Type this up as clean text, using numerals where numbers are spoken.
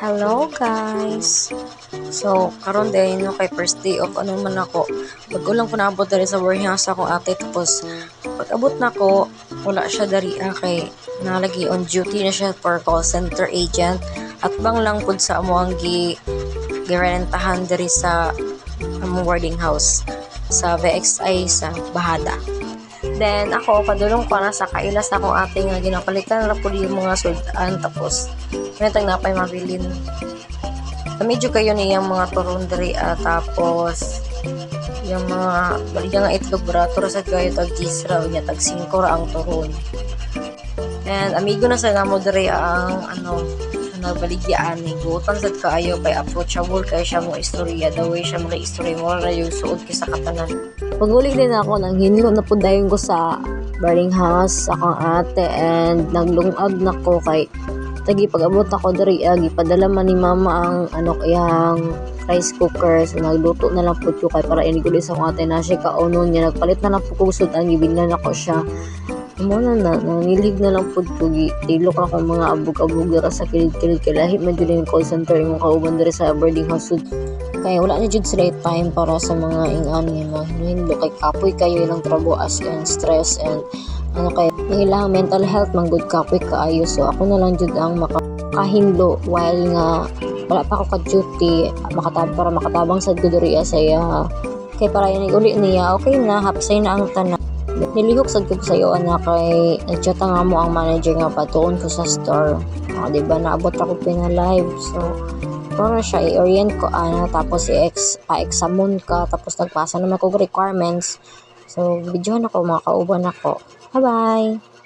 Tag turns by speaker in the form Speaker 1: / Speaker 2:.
Speaker 1: Hello guys! So, karon day no kay first day of ano man ako. Pag-ulang ko naabot diri sa warehouse akong ate tapos pag-abot na ko, wala siya dari kay nalagi on duty na siya for call center agent at bang lang pud sa amo ang girentahan diri sa among boarding house sa VXI sa Bahada. Then ako padulong ko na sa kailas na akong ate nga ginapalitan na pud yung mga sudan tapos pinatag na pa'y mabilin. Medyo kayo niyang mga turon diri tapos yung mga baliga nga itlog brato sa kayo tag gisra nya tag 5 ra ang turon. And amigo na sa namo diri ang baligyan ni butan sad kaayo kay approachable kay siya mo istorya the way siya mo istorya mo ra yung suod kay sa katanan.
Speaker 2: Pag-uling din ako nang hinlo na pud dayon ko sa boarding house akong ate and naglungag na ko kay tagi pag-abot ako diri gipadala man ni mama ang iyang rice cooker so nagluto na lang pud ko kay para ini sa akong ate na siya kaunon niya nagpalit na lang pud ko sud ang gibilan ako siya mo na nangilig na lang pud ko tilok ako mga abog-abog dira sa kilid-kilid kay lahi man jud yung call center imong kauban diri sa boarding house sud kaya wala na jud sila time para sa mga ingani na hinuhindlo kay kapoy kayo ilang trabaho as in stress and kay ilang mental health man good kapoy kaayo so ako na lang jud ang makahindlo while nga wala pa ako ka-duty para makatabang sad ko diri sa iya kay para ini uli niya okay na hapsay na ang tanan nilihok sad ko sa iyo ana kay nagchat nga mo ang manager nga patuon ko sa store di ba naabot ako pina-live so para siya i-orient ko tapos i-examon ka tapos nagpasa naman ko requirements so videohan ako mga kauban ako bye bye.